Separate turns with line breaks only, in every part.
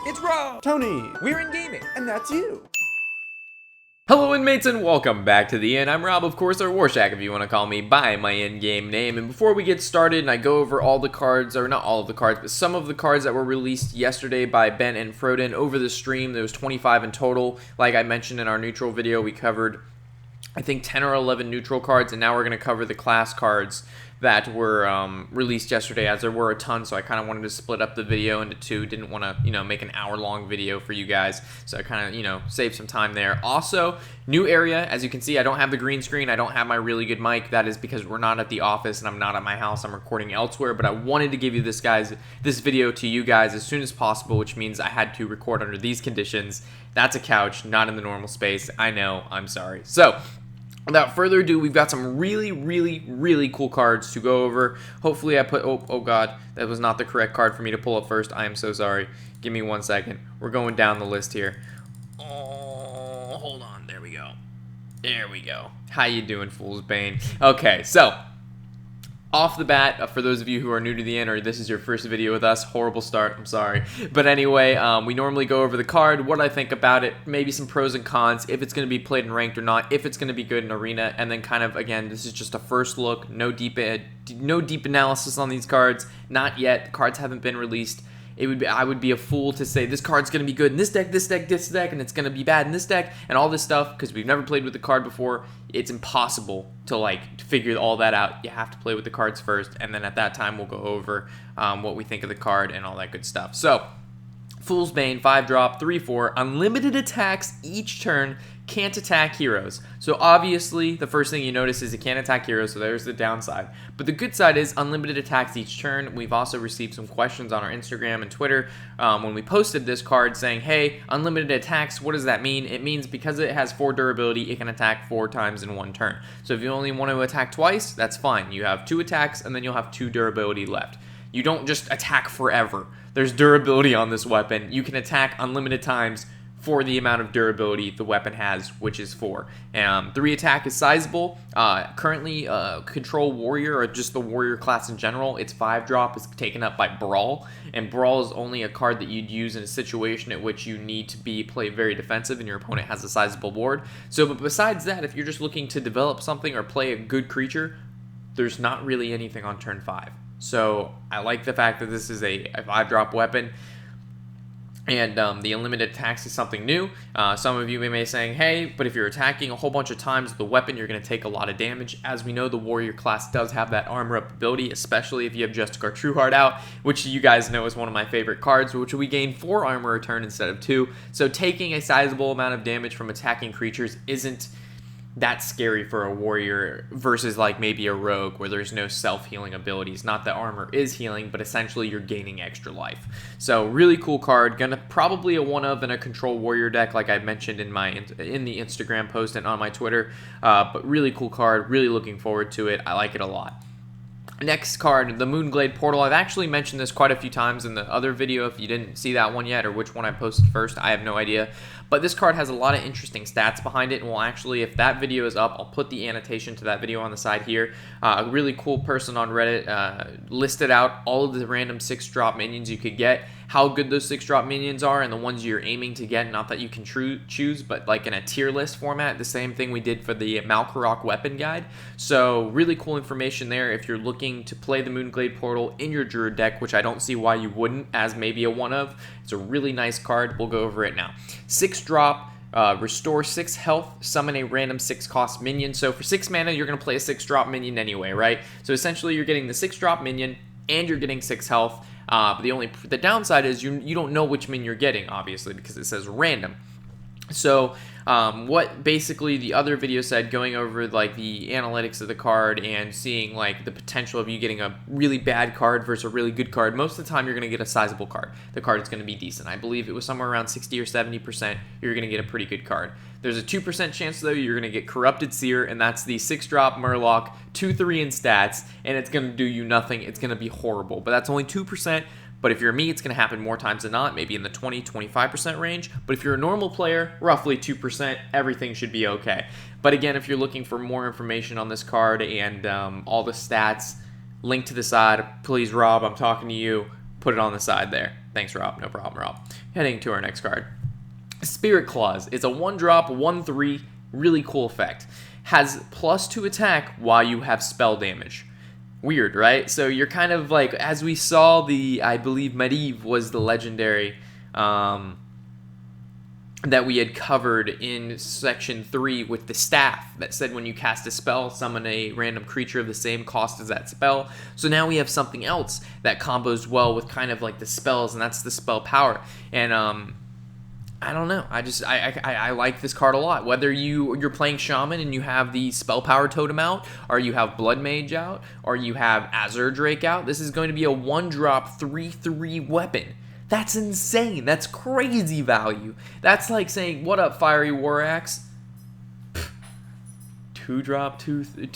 It's Rob!
Tony!
We're in gaming!
And that's you!
Hello inmates and welcome back to the Inn. I'm Rob, of course, or Warshak if you want to call me by my in-game name. And before we get started and I go over all the cards, or not all of the cards, but some of the cards that were released yesterday by Ben and Froden over the stream, there was 25 in total. Like I mentioned in our neutral video, we covered I think 10 or 11 neutral cards, and now we're going to cover the class cards that were released yesterday, as there were a ton, so I kind of wanted to split up the video into two. Didn't want to, make an hour-long video for you guys, so I kind of, saved some time there. Also, new area. As you can see, I don't have the green screen. I don't have my really good mic. That is because we're not at the office, and I'm not at my house. I'm recording elsewhere, but I wanted to give you this video to you guys as soon as possible, which means I had to record under these conditions. That's a couch, not in the normal space. I know. I'm sorry. So, without further ado, we've got some really cool cards to go over. Hopefully I put, oh god, that was not the correct card for me to pull up first. I am so sorry. Give me 1 second. We're going down the list here. Oh, hold on. There we go. There we go. How you doing, Fool's Bane? Okay, so off the bat, for those of you who are new to the Inn, or this is your first video with us, horrible start, I'm sorry. But anyway, we normally go over the card, what I think about it, maybe some pros and cons, if it's going to be played in ranked or not, if it's going to be good in arena, and then kind of, again, this is just a first look, no deep analysis on these cards, not yet, the cards haven't been released. I would be a fool to say this card's going to be good in this deck, and it's going to be bad in this deck, and all this stuff, because we've never played with the card before. It's impossible to figure all that out. You have to play with the cards first, and then at that time we'll go over what we think of the card and all that good stuff. So, Fool's Bane, 5-drop, 3/4, unlimited attacks each turn, can't attack heroes. So obviously, the first thing you notice is it can't attack heroes, so there's the downside. But the good side is unlimited attacks each turn. We've also received some questions on our Instagram and Twitter when we posted this card saying, hey, unlimited attacks, what does that mean? It means because it has 4 durability, it can attack 4 times in 1 turn. So if you only want to attack twice, that's fine. You have 2 attacks, and then you'll have 2 durability left. You don't just attack forever. There's durability on this weapon. You can attack unlimited times for the amount of durability the weapon has, which is 4. 3 attack is sizable. Currently, Control Warrior, or just the Warrior class in general, its 5-drop is taken up by Brawl, and Brawl is only a card that you'd use in a situation at which you need to play very defensive and your opponent has a sizable board. So, but besides that, if you're just looking to develop something or play a good creature, there's not really anything on turn 5. So I like the fact that this is a 5-drop weapon, and the unlimited attacks is something new. Some of you may be saying, hey, but if you're attacking a whole bunch of times with the weapon, you're going to take a lot of damage. As we know, the Warrior class does have that armor up ability, especially if you have Justicar Trueheart out, which you guys know is one of my favorite cards, which we gain 4 armor a turn instead of 2. So taking a sizable amount of damage from attacking creatures isn't that's scary for a warrior versus maybe a rogue where there's no self-healing abilities. Not that armor is healing, but essentially you're gaining extra life. So really cool card. Gonna probably a one of in a control warrior deck, like I mentioned in the Instagram post and on my Twitter. But really cool card. Really looking forward to it. I like it a lot. Next card, the Moonglade Portal. I've actually mentioned this quite a few times in the other video. If you didn't see that one yet, or which one I posted first, I have no idea. But this card has a lot of interesting stats behind it, and well, actually, if that video is up, I'll put the annotation to that video on the side here. A really cool person on Reddit listed out all of the random 6-drop minions you could get, how good those 6-drop minions are, and the ones you're aiming to get. Not that you can choose, but in a tier list format. The same thing we did for the Malkarok weapon guide. So really cool information there if you're looking to play the Moonglade Portal in your Druid deck, which I don't see why you wouldn't as maybe a one of. It's a really nice card. We'll go over it now. 6-drop, restore 6 health, summon a random 6-cost minion. So for 6 mana, you're going to play a 6-drop minion anyway, right? So essentially, you're getting the 6-drop minion, and you're getting 6 health. The downside is you don't know which minion you're getting, obviously, because it says random. So what basically the other video said, going over the analytics of the card and seeing the potential of you getting a really bad card versus a really good card, most of the time you're going to get a sizable card. The card is going to be decent. I believe it was somewhere around 60 or 70%. You're going to get a pretty good card. There's a 2% chance, though, you're going to get Corrupted Seer, and that's the 6-drop Murloc, 2/3 in stats, and it's going to do you nothing. It's going to be horrible, but that's only 2%. But if you're me, it's going to happen more times than not, maybe in the 20-25% range. But if you're a normal player, roughly 2%, everything should be okay. But again, if you're looking for more information on this card and all the stats, link to the side. Please, Rob, I'm talking to you. Put it on the side there. Thanks, Rob. No problem, Rob. Heading to our next card. Spirit Claws. It's a 1-drop, 1/3, really cool effect. Has +2 attack while you have spell damage. Weird, right? So you're kind of like, as we saw, I believe Medivh was the legendary that we had covered in section 3 with the staff that said when you cast a spell, summon a random creature of the same cost as that spell. So now we have something else that combos well with kind of like the spells, and that's the spell power. And I don't know. I like this card a lot. Whether you're playing Shaman and you have the Spell Power Totem out, or you have Blood Mage out, or you have Azure Drake out, this is going to be a 1-drop 3/3 weapon. That's insane. That's crazy value. That's like saying, what up, Fiery War Axe? 2-drop 3/2,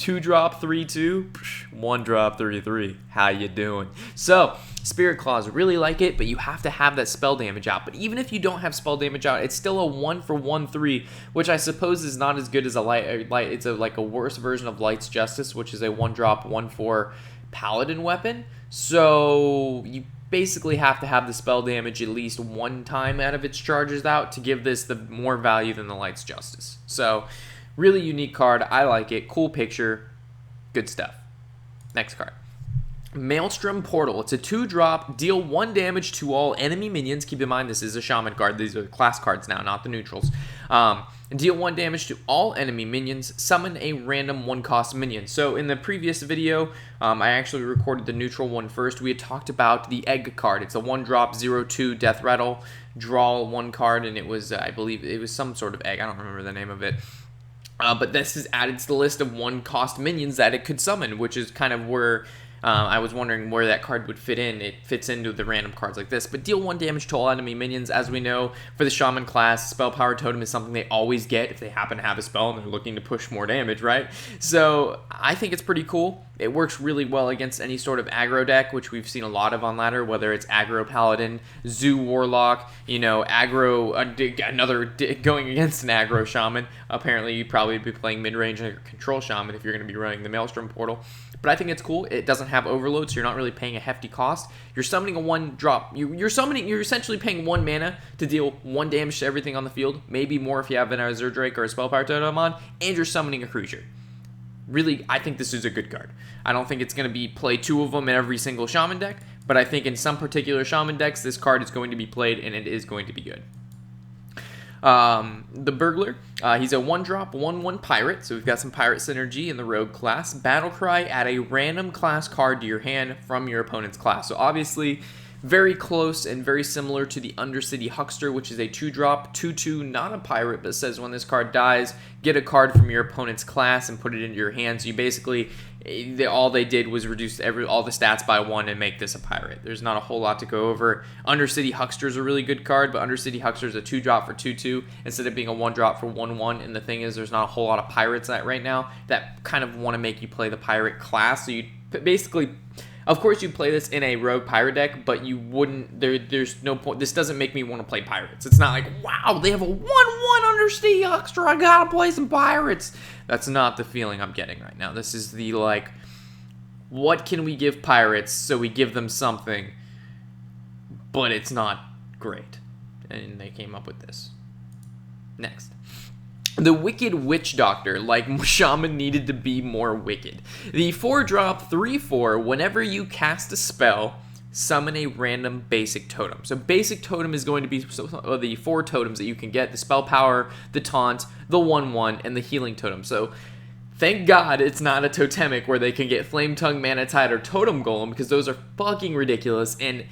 1-drop 3/3. How you doing? So Spirit Claws, really like it, but you have to have that spell damage out. But even if you don't have spell damage out, it's still a 1/1/3, which I suppose is not as good as a light. It's like a worse version of Light's Justice, which is a 1-drop 1/4 paladin weapon. So you basically have to have the spell damage at least one time out of its charges out to give this the more value than the Light's Justice. So really unique card. I like it. Cool picture. Good stuff. Next card. Maelstrom Portal. It's a 2-drop, deal 1 damage to all enemy minions. Keep in mind, this is a Shaman card. These are the class cards now, not the neutrals. Deal 1 damage to all enemy minions. Summon a random 1-cost minion. So in the previous video, I actually recorded the neutral one first. We had talked about the Egg card. It's a 1-drop, 0/2 Death Rattle. Draw 1 card, and it was, I believe, it was some sort of egg. I don't remember the name of it. But this is added to the list of 1-cost minions that it could summon, which is kind of where I was wondering where that card would fit in. It fits into the random cards like this. But deal 1 damage to all enemy minions. As we know, for the Shaman class, Spell Power Totem is something they always get if they happen to have a spell and they're looking to push more damage, right? So I think it's pretty cool. It works really well against any sort of aggro deck, which we've seen a lot of on ladder, whether it's aggro Paladin, Zoo Warlock, aggro, going against an aggro Shaman. Apparently, you'd probably be playing mid-range or control Shaman if you're going to be running the Maelstrom Portal. But I think it's cool. It doesn't have overload, so you're not really paying a hefty cost. You're summoning a 1-drop. You're essentially paying 1 mana to deal 1 damage to everything on the field. Maybe more if you have an Azure Drake or a Spell Power Totem on, and you're summoning a creature. Really, I think this is a good card. I don't think it's going to be play 2 of them in every single Shaman deck, but I think in some particular Shaman decks, this card is going to be played, and it is going to be good. The Burglar, he's a 1-drop, 1/1 pirate, so we've got some pirate synergy in the rogue class. Battle Cry, add a random class card to your hand from your opponent's class. So obviously, very close and very similar to the Undercity Huckster, which is a 2-drop, 2/2, not a pirate, but says when this card dies, get a card from your opponent's class and put it into your hand. So you basically, all they did was reduce all the stats by 1 and make this a pirate. There's not a whole lot to go over. Undercity Huckster is a really good card, but Undercity Huckster is a 2-drop for 2/2 instead of being a 1-drop for 1/1. And the thing is, there's not a whole lot of pirates right now that kind of want to make you play the pirate class. So you basically, of course, you play this in a rogue pirate deck, but you wouldn't. There's no point. This doesn't make me want to play pirates. It's not like, wow, they have a 1/1 Undercity Huckster. I gotta play some pirates. That's not the feeling I'm getting right now. This is the like, what can we give pirates so we give them something, but it's not great. And they came up with this. Next. The Wicked Witch Doctor, like Shaman needed to be more wicked. The 4-drop 3/4, whenever you cast a spell, summon a random basic totem. So basic totem is going to be the 4 totems that you can get: the spell power, the taunt, the 1/1, and the healing totem. So thank God it's not a totemic where they can get Flame Tongue, Mana Tide, or Totem Golem, because those are fucking ridiculous, and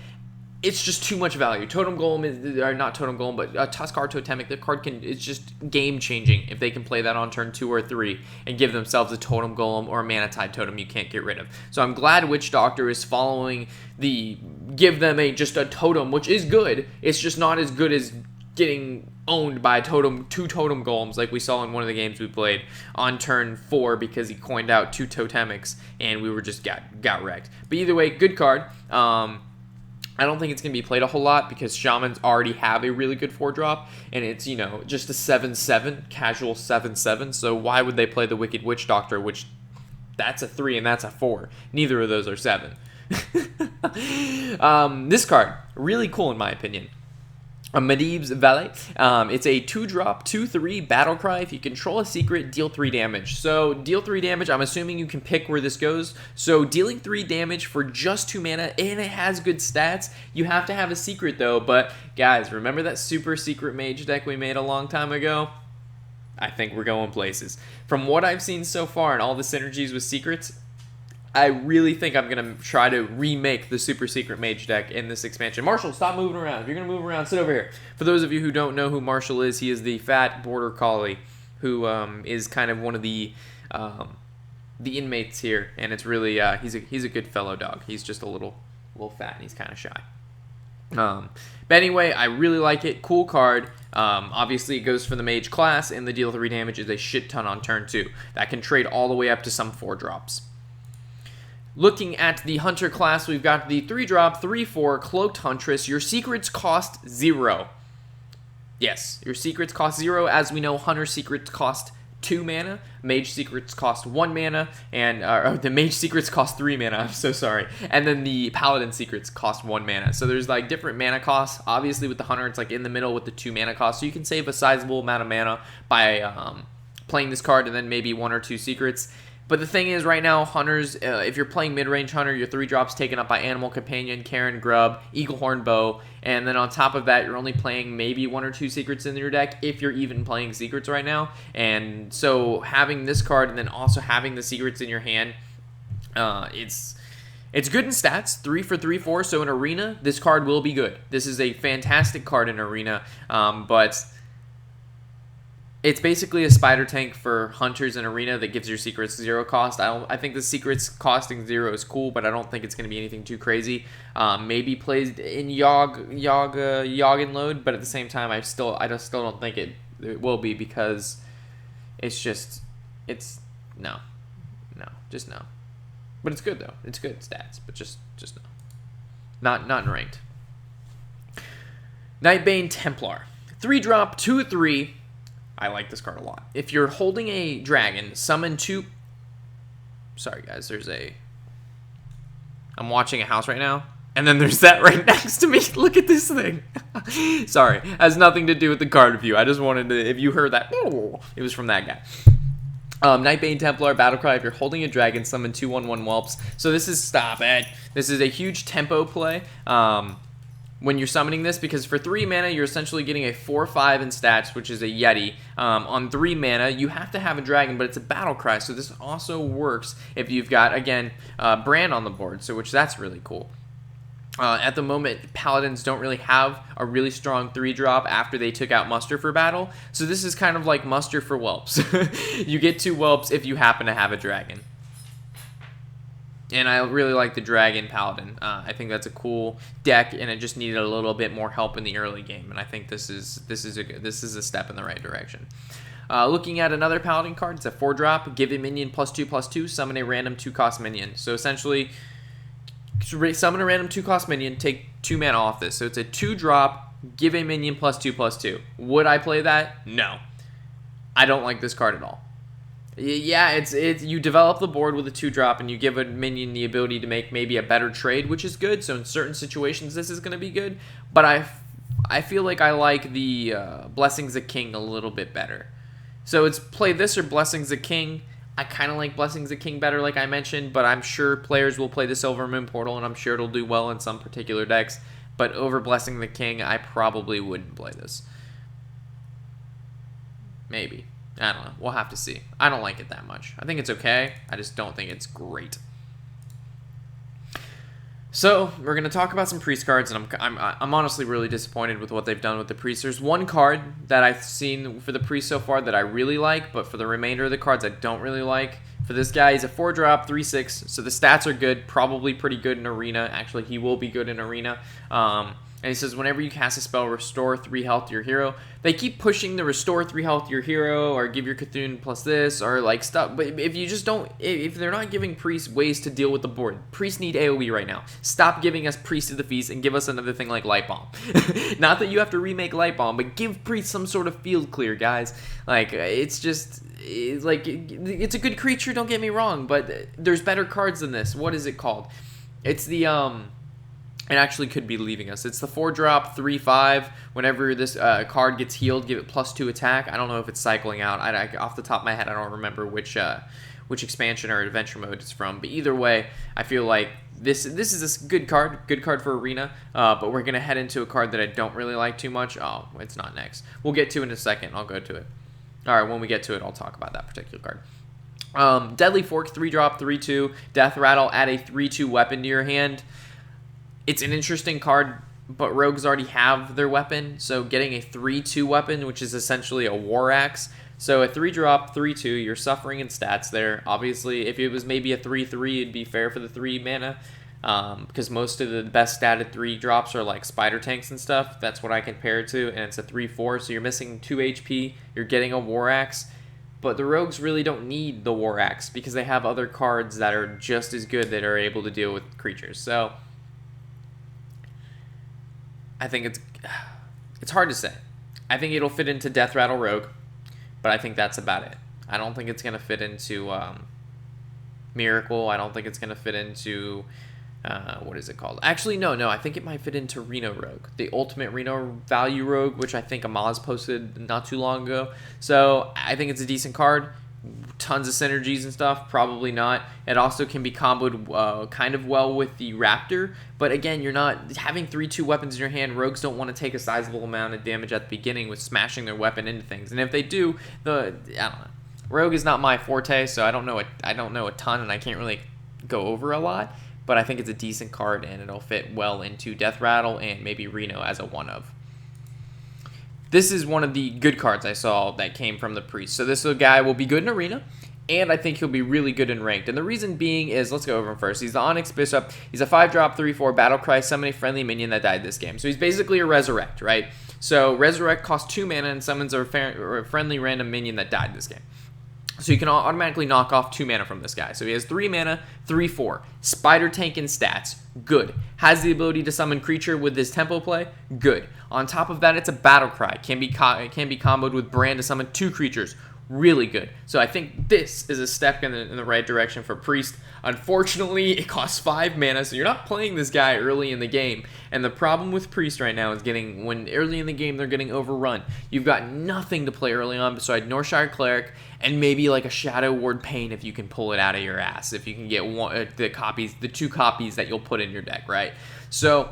it's just too much value. Totem Golem is, or not Totem Golem, but Tuskar Totemic. The card it's just game changing if they can play that on turn 2 or 3 and give themselves a Totem Golem or a Mana Tide Totem you can't get rid of. So I'm glad Witch Doctor is following give them just a totem, which is good. It's just not as good as getting owned by 2 Totem Golems like we saw in one of the games we played on turn 4 because he coined out 2 Totemics and we were just got wrecked. But either way, good card. I don't think it's going to be played a whole lot because Shamans already have a really good 4-drop, and it's, just a 7/7, casual 7/7, so why would they play the Wicked Witch Doctor, which that's a 3 and that's a 4? Neither of those are 7. This card, really cool in my opinion. A Medivh's Valet. It's a 2-drop, 2/3 battle cry. If you control a secret, deal 3 damage. So deal 3 damage. I'm assuming you can pick where this goes. So dealing 3 damage for just 2 mana, and it has good stats. You have to have a secret though. But guys, remember that super secret mage deck we made a long time ago? I think we're going places. From what I've seen so far and all the synergies with secrets, I really think I'm going to try to remake the Super Secret Mage deck in this expansion. Marshall, stop moving around. If you're going to move around, sit over here. For those of you who don't know who Marshall is, he is the fat border collie who is kind of one of the inmates here. And it's really, he's a good fellow dog. He's just a little fat and he's kind of shy. But anyway, I really like it. Cool card. Obviously, it goes for the mage class, and the deal 3 damage is a shit ton on turn 2. That can trade all the way up to some 4-drops. Looking at the Hunter class, we've got the 3-drop, 3/4 Cloaked Huntress. Your secrets cost 0. Yes, your secrets cost 0. As we know, Hunter secrets cost 2 mana, Mage secrets cost 1 mana, and the Mage secrets cost 3 mana. I'm so sorry. And then the Paladin secrets cost 1 mana. So there's like different mana costs. Obviously, with the Hunter, it's like in the middle with the 2 mana cost. So you can save a sizable amount of mana by playing this card and then maybe 1 or 2 secrets. But the thing is, right now, Hunters, if you're playing mid-range Hunter, your 3-drop's taken up by Animal Companion, Karen Grub, Eaglehorn Bow, and then on top of that, you're only playing maybe 1 or 2 secrets in your deck, if you're even playing secrets right now. And so having this card and then also having the secrets in your hand, it's good in stats, 3 for 3/4, so in Arena, this card will be good. This is a fantastic card in Arena, but it's basically a spider tank for Hunters in Arena that gives your secrets 0 cost. I think the secrets costing 0 is cool, but I don't think it's going to be anything too crazy. Maybe plays in Yogg and Load, but at the same time, I still don't think it will be, because it's no. But it's good though. It's good stats, but just no. Not in ranked. Nightbane Templar, 3-drop, 2/3. I like this card a lot. If you're holding a dragon, summon 2... Sorry, guys. I'm watching a house right now, and then there's that right next to me. Look at this thing. Sorry. Has nothing to do with the card review. I just wanted to... If you heard that, it was from that guy. Nightbane Templar, Battlecry. If you're holding a dragon, summon 2/1/1 whelps. So this is... Stop it. This is a huge tempo play. When you're summoning this, because for 3 mana, you're essentially getting a 4/5 in stats, which is a Yeti. On 3 mana, you have to have a dragon, but it's a battle cry, so this also works if you've got, again, Bran on the board, so that's really cool. At the moment, Paladins don't really have a really strong 3-drop after they took out Muster for battle, so this is kind of like Muster for whelps. You get 2 whelps if you happen to have a dragon. And I really like the Dragon Paladin. I think that's a cool deck, and it just needed a little bit more help in the early game. And I think this is a step in the right direction. Looking at another Paladin card, it's a 4-drop. Give a minion +2/+2. Summon a random 2-cost minion. So essentially, summon a random 2-cost minion. Take 2 mana off this. So it's a 2-drop. Give a minion +2/+2. Would I play that? No. I don't like this card at all. Yeah, it's you develop the board with a 2-drop, and you give a minion the ability to make maybe a better trade, which is good. So in certain situations, this is going to be good. But I feel like I like the Blessings of King a little bit better. So it's play this or Blessings of King. I kind of like Blessings of King better, like I mentioned, but I'm sure players will play the Silver Moon Portal, and I'm sure it'll do well in some particular decks. But over Blessing the King, I probably wouldn't play this. Maybe. I don't know. We'll have to see. I don't like it that much. I think it's okay. I just don't think it's great. So, we're going to talk about some priest cards, and I'm honestly really disappointed with what they've done with the priest. There's one card that I've seen for the priest so far that I really like, but for the remainder of the cards I don't really like. For this guy, he's a 4-drop, 3/6, so the stats are good, probably pretty good in Arena. Actually, he will be good in Arena. And he says, whenever you cast a spell, restore 3 health to your hero. They keep pushing the restore 3 health to your hero, or give your Cthulhu plus this, or like stuff. But if you just don't, if they're not giving priests ways to deal with the board, priests need AoE right now. Stop giving us Priest of the Feast and give us another thing like Light Bomb. Not that you have to remake Light Bomb, but give priests some sort of field clear, guys. Like, it's just, it's a good creature, don't get me wrong, but there's better cards than this. What is it called? It's the it actually could be leaving us. It's the 4-drop 3/5. Whenever this card gets healed, give it +2 attack. I don't know if it's cycling out. Off the top of my head, I don't remember which expansion or adventure mode it's from. But either way, I feel like this is a good card for Arena. But we're gonna head into a card that I don't really like too much. Oh, it's not next. We'll get to it in a second. I'll go to it. All right, when we get to it, I'll talk about that particular card. Deadly Fork 3-drop 3/2. Death Rattle. Add a 3/2 weapon to your hand. It's an interesting card, but rogues already have their weapon, so getting a 3/2 weapon, which is essentially a war axe. So a 3-drop 3/2, you're suffering in stats there. Obviously, if it was maybe a 3/3, it'd be fair for the 3 mana, because most of the best statted 3-drops are like spider tanks and stuff. That's what I compare it to, and it's a 3/4, so you're missing 2 HP. You're getting a war axe. But the rogues really don't need the war axe because they have other cards that are just as good that are able to deal with creatures. So I think it's hard to say. I think it'll fit into Death Rattle Rogue, but I think that's about it. I don't think it's going to fit into Miracle. I don't think it's going to fit into, what is it called? Actually, no, I think it might fit into Reno Rogue, the ultimate Reno value Rogue, which I think Amaz posted not too long ago. So I think it's a decent card. Tons of synergies and stuff, probably not. It also can be comboed kind of well with the Raptor, but again, you're not having 3/2 weapons in your hand. Rogues don't want to take a sizable amount of damage at the beginning with smashing their weapon into things, and if they do, I don't know. Rogue is not my forte, so I don't know a ton, and I can't really go over a lot. But I think it's a decent card, and it'll fit well into Death Rattle and maybe Reno as a one of. This is one of the good cards I saw that came from the Priest. So this guy will be good in Arena, and I think he'll be really good in Ranked. And the reason being is, let's go over him first. He's the Onyx Bishop. He's a 5-drop 3/4 Battlecry, summon a friendly minion that died this game. So he's basically a Resurrect, right? So Resurrect costs 2 mana and summons a friendly random minion that died this game. So you can automatically knock off 2 mana from this guy. So he has 3 mana, 3/4. Spider tank and stats, good. Has the ability to summon creature with this tempo play, good. On top of that, it's a battle cry. Can be comboed with Brand to summon 2 creatures, really good. So I think this is a step in the right direction for Priest. Unfortunately, it costs 5 mana, so you're not playing this guy early in the game. And the problem with Priest right now is when early in the game they're getting overrun. You've got nothing to play early on besides Northshire Cleric and maybe like a Shadow Ward Pain if you can pull it out of your ass. If you can get the 2 copies that you'll put in your deck, right? So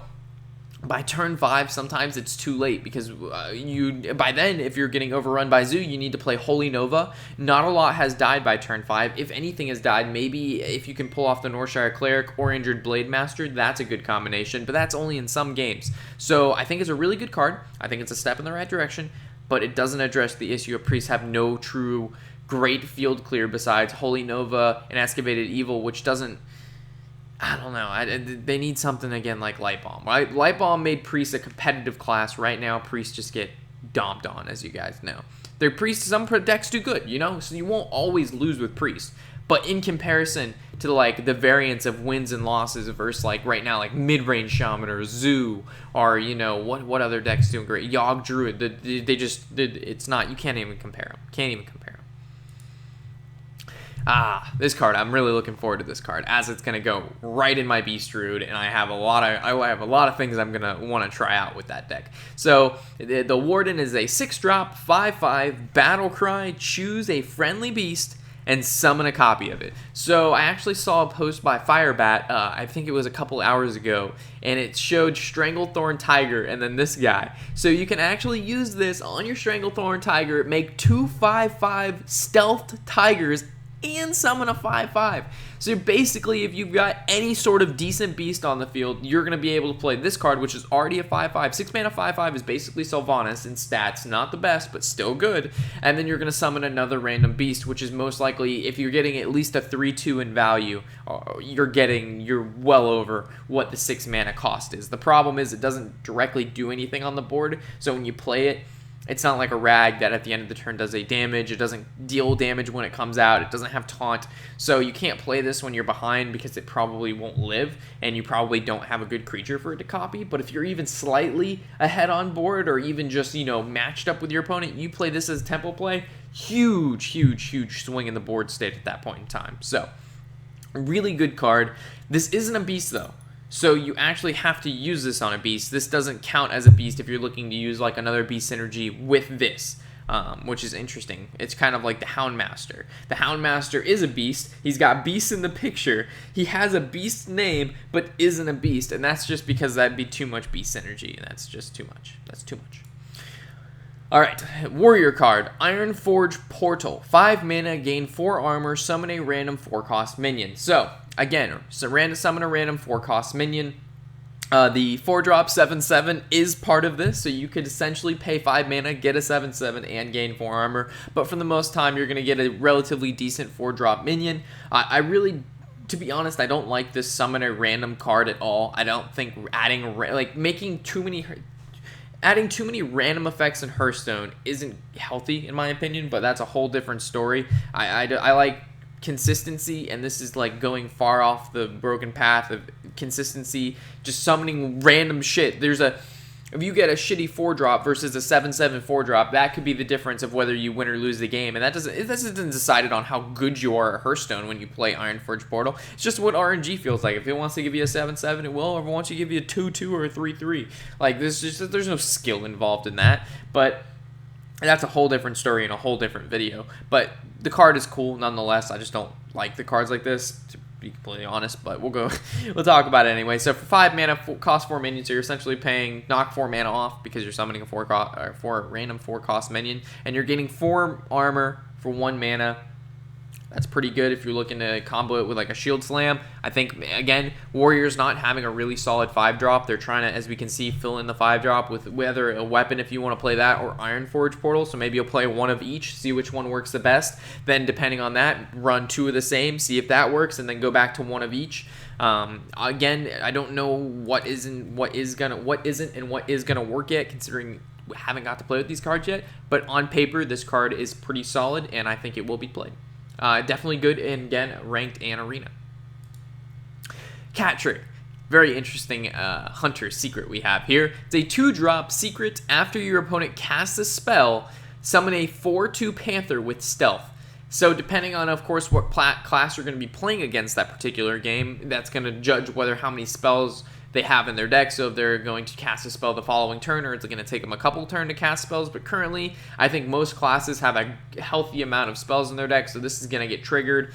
by turn 5, sometimes it's too late because by then, if you're getting overrun by Zoo, you need to play Holy Nova. Not a lot has died by turn 5. If anything has died, maybe if you can pull off the Northshire Cleric or Injured Blade Master, that's a good combination, but that's only in some games. So I think it's a really good card. I think it's a step in the right direction, but it doesn't address the issue of Priests have no true great field clear besides Holy Nova and Excavated Evil, which doesn't... I don't know. They need something again like Light Bomb. Right? Light Bomb made Priest a competitive class. Right now, Priests just get domped on, as you guys know. Their Priest, some decks do good, so you won't always lose with Priest. But in comparison to like the variance of wins and losses versus like right now, like mid-range Shaman or Zoo or what other decks doing great? Yogg Druid. It's not. You can't even compare them. Can't even compare them. This card, I'm really looking forward to this card as it's going to go right in my Beast Druid, and I have a lot of things I'm going to want to try out with that deck. So the Warden is a 6-drop 5/5 battle cry, choose a friendly beast and summon a copy of it. So I actually saw a post by Firebat, I think it was a couple hours ago, and it showed Stranglethorn Tiger and then this guy. So you can actually use this on your Stranglethorn Tiger, make 2 5/5 stealthed tigers and summon a 5/5. So basically, if you've got any sort of decent beast on the field, you're going to be able to play this card, which is already a 5/5. 6 mana 5/5 is basically Sylvanas in stats. Not the best, but still good. And then you're going to summon another random beast, which is most likely, if you're getting at least a 3/2 in value, you're well over what the 6 mana cost is. The problem is it doesn't directly do anything on the board, so when you play it, it's not like a Rag that at the end of the turn does a damage. It doesn't deal damage when it comes out. It doesn't have taunt. So you can't play this when you're behind because it probably won't live, and you probably don't have a good creature for it to copy. But if you're even slightly ahead on board or even just, matched up with your opponent, you play this as tempo play, huge swing in the board state at that point in time. So, really good card. This isn't a beast, though. So you actually have to use this on a beast. This doesn't count as a beast if you're looking to use like another beast synergy with this. Which is interesting. It's kind of like the Houndmaster. The Houndmaster is a beast. He's got beasts in the picture. He has a beast name, but isn't a beast, and that's just because that'd be too much beast synergy, and that's just too much. That's too much. Alright, Warrior card, Ironforge Portal. 5 mana, gain 4 armor, summon a random 4-cost minion. So, again, summon a random 4-cost minion. The 4-drop 7/7 is part of this, so you could essentially pay 5 mana, get a 7/7, and gain 4 armor. But for the most time, you're going to get a relatively decent 4-drop minion. I really, to be honest, I don't like this summon a random card at all. I don't think adding too many random effects in Hearthstone isn't healthy, in my opinion, but that's a whole different story. I like consistency, and this is like going far off the broken path of consistency, just summoning random shit. If you get a shitty 4-drop versus a 7/7 4-drop, that could be the difference of whether you win or lose the game, and that isn't decided on how good you are at Hearthstone when you play Ironforge Portal. It's just what RNG feels like. If it wants to give you a 7/7, it will, or if it wants to give you a 2/2 or a 3/3. Like, there's no skill involved in that, but that's a whole different story and a whole different video. But the card is cool nonetheless. I just don't like the cards like this, to be completely honest, but we'll talk about it anyway. So for 5 mana, cost 4 minions, so you're essentially knock 4 mana off because you're summoning a random 4-cost minion, and you're getting 4 armor for 1 mana. That's pretty good if you're looking to combo it with like a Shield Slam. I think, again, Warrior's not having a really solid 5-drop. They're trying to, as we can see, fill in the 5-drop with whether a weapon if you want to play that, or Ironforge Portal. So maybe you'll play one of each, see which one works the best. Then depending on that, run 2 of the same, see if that works, and then go back to 1 of each. Again, I don't know what isn't and what is gonna work yet, considering we haven't got to play with these cards yet. But on paper, this card is pretty solid, and I think it will be played. Definitely good in, again, ranked and arena. Cat Trick. Very interesting hunter secret we have here. It's a 2-drop secret. After your opponent casts a spell, summon a 4/2 Panther with stealth. So depending on, of course, what class you're going to be playing against that particular game, that's going to judge how many spells they have in their deck. So if they're going to cast a spell the following turn, or it's going to take them a couple turns to cast spells. But currently, I think most classes have a healthy amount of spells in their deck, so this is going to get triggered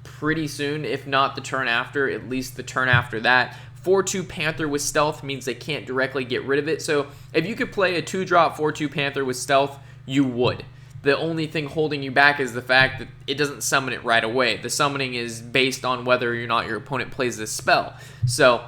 pretty soon, if not the turn after, at least the turn after that. 4/2 Panther with stealth means they can't directly get rid of it. So if you could play a 2-drop 4/2 Panther with stealth, you would. The only thing holding you back is the fact that it doesn't summon it right away. The summoning is based on whether or not your opponent plays this spell. So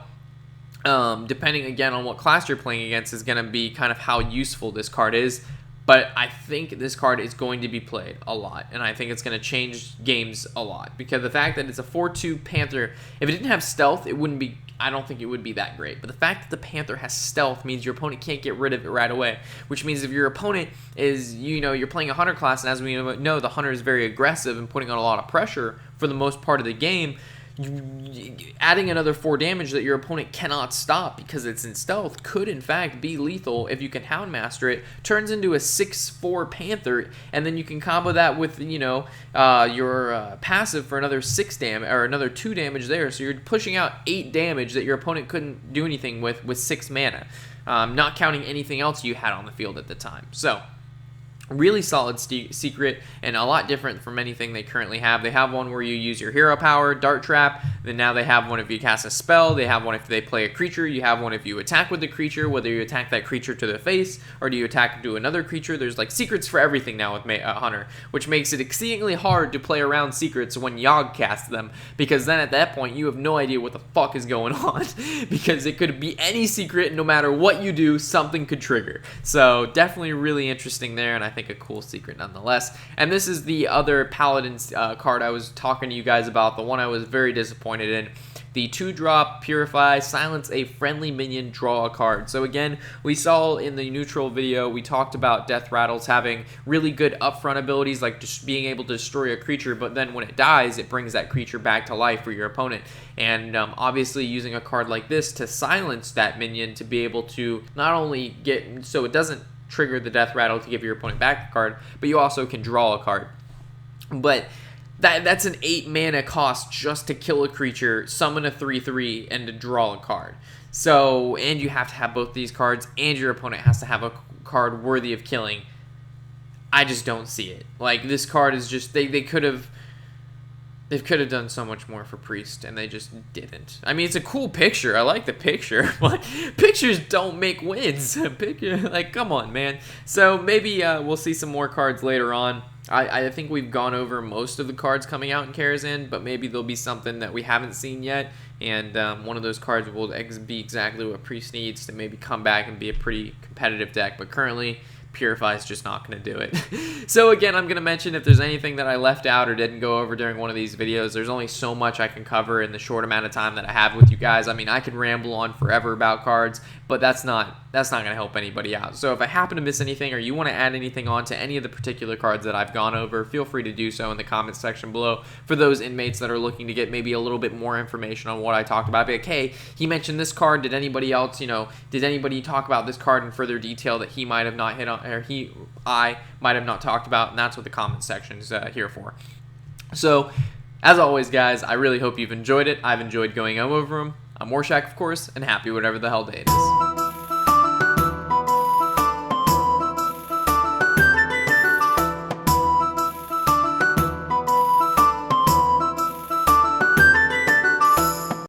depending, again, on what class you're playing against is going to be kind of how useful this card is. But I think this card is going to be played a lot, and I think it's going to change games a lot, because the fact that it's a 4/2 Panther, if it didn't have stealth, I don't think it would be that great. But the fact that the Panther has stealth means your opponent can't get rid of it right away, which means if your opponent is, you're playing a hunter class, and as we know, the hunter is very aggressive and putting on a lot of pressure for the most part of the game, adding another 4 damage that your opponent cannot stop because it's in stealth could in fact be lethal. If you can Houndmaster it, turns into a 6/4 Panther, and then you can combo that with your passive for another 6 damage, or another 2 damage there, so you're pushing out 8 damage that your opponent couldn't do anything with 6 mana, not counting anything else you had on the field at the time. So really solid secret, and a lot different from anything they currently have. They have one where you use your hero power, Dart Trap. Then now they have one if you cast a spell. They have one if they play a creature. You have one if you attack with the creature, whether you attack that creature to the face or do you attack to another creature. There's like secrets for everything now with Hunter, which makes it exceedingly hard to play around secrets when Yogg casts them, because then at that point you have no idea what the fuck is going on because it could be any secret. No matter what you do, something could trigger. So definitely really interesting there, and I think a cool secret nonetheless. And this is the other Paladin's card I was talking to you guys about, the one I was very disappointed in. The 2-drop Purify, silence a friendly minion, draw a card. So again, we saw in the neutral video, we talked about Death Rattles having really good upfront abilities, like just being able to destroy a creature, but then when it dies, it brings that creature back to life for your opponent. And obviously using a card like this to silence that minion, to be able to not only get, so it doesn't trigger the Death Rattle to give your opponent back a card, but you also can draw a card. But That's an 8 mana cost just to kill a creature, summon a 3/3, and to draw a card. So, and you have to have both these cards, and your opponent has to have a card worthy of killing. I just don't see it. Like, this card is just, they could have done so much more for Priest, and they just didn't. I mean, it's a cool picture. I like the picture, but pictures don't make wins. Like, come on, man. So maybe we'll see some more cards later on. I think we've gone over most of the cards coming out in Karazhan, but maybe there'll be something that we haven't seen yet, and one of those cards will be exactly what Priest needs to maybe come back and be a pretty competitive deck. But currently, Purify's just not going to do it. So again, I'm going to mention if there's anything that I left out or didn't go over during one of these videos. There's only so much I can cover in the short amount of time that I have with you guys. I mean, I could ramble on forever about cards, but that's not going to help anybody out. So if I happen to miss anything or you want to add anything on to any of the particular cards that I've gone over, feel free to do so in the comments section below for those inmates that are looking to get maybe a little bit more information on what I talked about. Be like, hey, he mentioned this card. Did anybody else, did anybody talk about this card in further detail that he might have not hit on, or I might have not talked about? And that's what the comment section is here for. So, as always, guys, I really hope you've enjoyed it. I've enjoyed going over them. I'm Warshak, of course, and happy whatever the hell day it is.